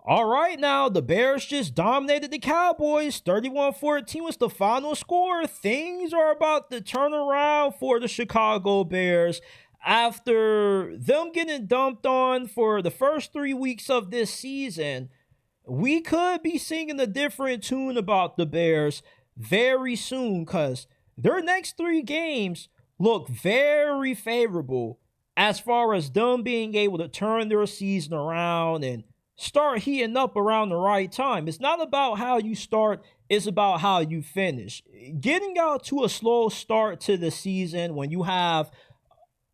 All right, now the Bears just dominated the Cowboys. 31-14 was the final score. Things are about to turn around for the Chicago Bears after them getting dumped on for the first 3 weeks of this season. We could be singing a different tune about the Bears very soon because their next 3 games look very favorable as far as them being able to turn their season around and start heating up around the right time. It's not about how you start, it's about how you finish. Getting out to a slow start to the season when you have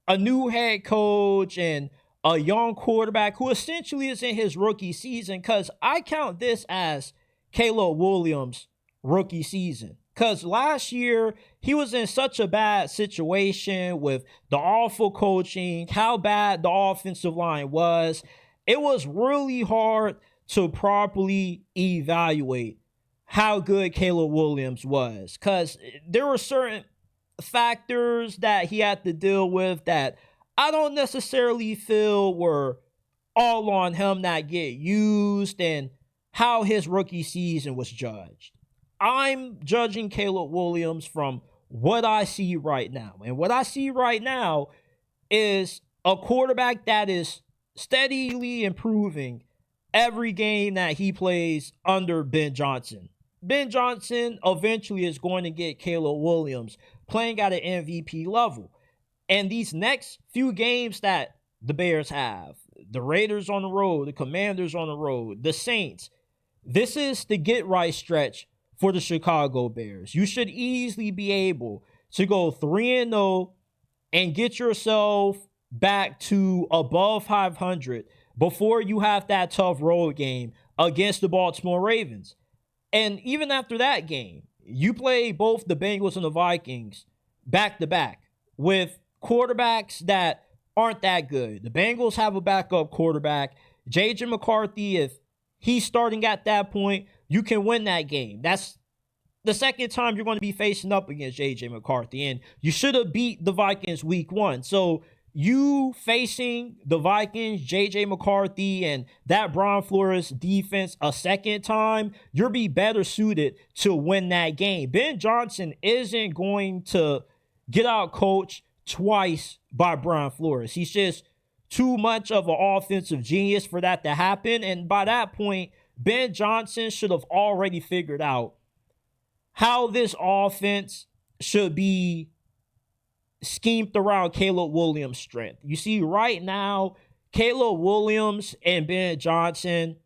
a new head coach and a young quarterback who essentially is in his rookie season, because I count this as Caleb Williams' rookie season. Because last year, he was in such a bad situation with the awful coaching, how bad the offensive line was. It was really hard to properly evaluate how good Caleb Williams was, because there were certain factors that he had to deal with that I don't necessarily feel were all on him that get used and how his rookie season was judged. I'm judging Caleb Williams from what I see right now. And what I see right now is a quarterback that is steadily improving every game that he plays under Ben Johnson. Ben Johnson eventually is going to get Caleb Williams playing at an MVP level. And these next few games that the Bears have, the Raiders on the road, the Commanders on the road, the Saints, this is the get right stretch for the Chicago Bears. You should easily be able to go 3-0 and get yourself back to above 500 before you have that tough road game against the Baltimore Ravens. And even after that game, you play both the Bengals and the Vikings back to back with quarterbacks that aren't that good. The Bengals have a backup quarterback. J.J. McCarthy, if he's starting at that point, you can win that game. That's the second time you're going to be facing up against J.J. McCarthy, and you should have beat the Vikings week 1. So you facing the Vikings, J.J. McCarthy, and that Brian Flores defense a second time, you'll be better suited to win that game. Ben Johnson isn't going to get out coached twice by Brian Flores. He's just too much of an offensive genius for that to happen. And by that point, Ben Johnson should have already figured out how this offense should be schemed around Caleb Williams' strength. You see, right now, Caleb Williams and Ben Johnson,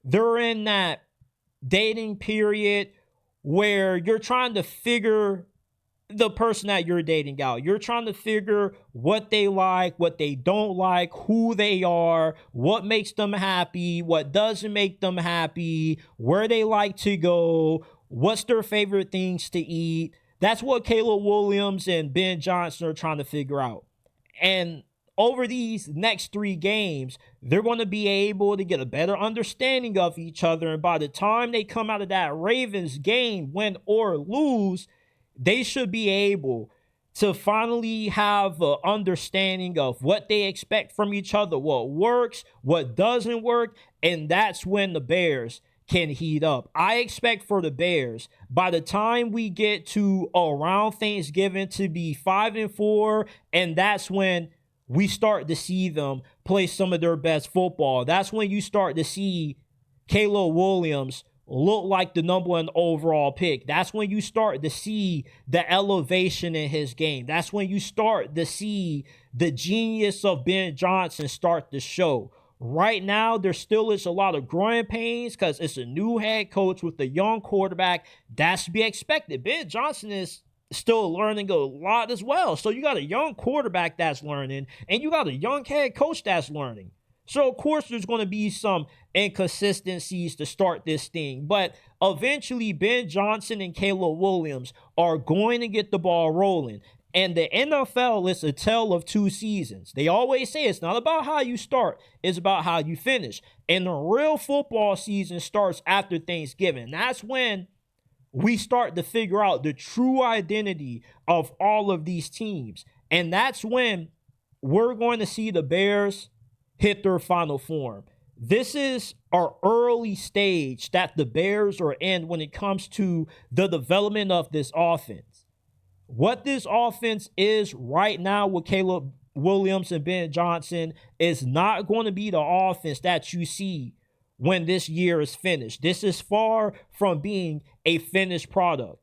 they're in that dating period where you're trying to figure the person that you're dating out. You're trying to figure what they like, what they don't like, who they are, what makes them happy, what doesn't make them happy, where they like to go, what's their favorite things to eat. That's what Caleb Williams and Ben Johnson are trying to figure out. And over these next 3 games, they're going to be able to get a better understanding of each other. And by the time they come out of that Ravens game, win or lose, they should be able to finally have an understanding of what they expect from each other, what works, what doesn't work, and that's when the Bears can heat up. I expect for the Bears, by the time we get to around Thanksgiving, to be 5-4, and that's when we start to see them play some of their best football. That's when you start to see Caleb Williams look like the number 1 overall pick. That's when you start to see the elevation in his game. That's when you start to see the genius of Ben Johnson start to show. Right now, there still is a lot of growing pains because it's a new head coach with a young quarterback. That's to be expected. Ben Johnson is still learning a lot as well. So you got a young quarterback that's learning, and you got a young head coach that's learning. So, of course, there's going to be some inconsistencies to start this thing. But eventually, Ben Johnson and Caleb Williams are going to get the ball rolling. And the NFL is a tale of 2 seasons. They always say it's not about how you start, it's about how you finish. And the real football season starts after Thanksgiving. That's when we start to figure out the true identity of all of these teams. And that's when we're going to see the Bears hit their final form. This is our early stage that the Bears are in when it comes to the development of this offense. What this offense is right now with Caleb Williams and Ben Johnson is not going to be the offense that you see when this year is finished. This is far from being a finished product.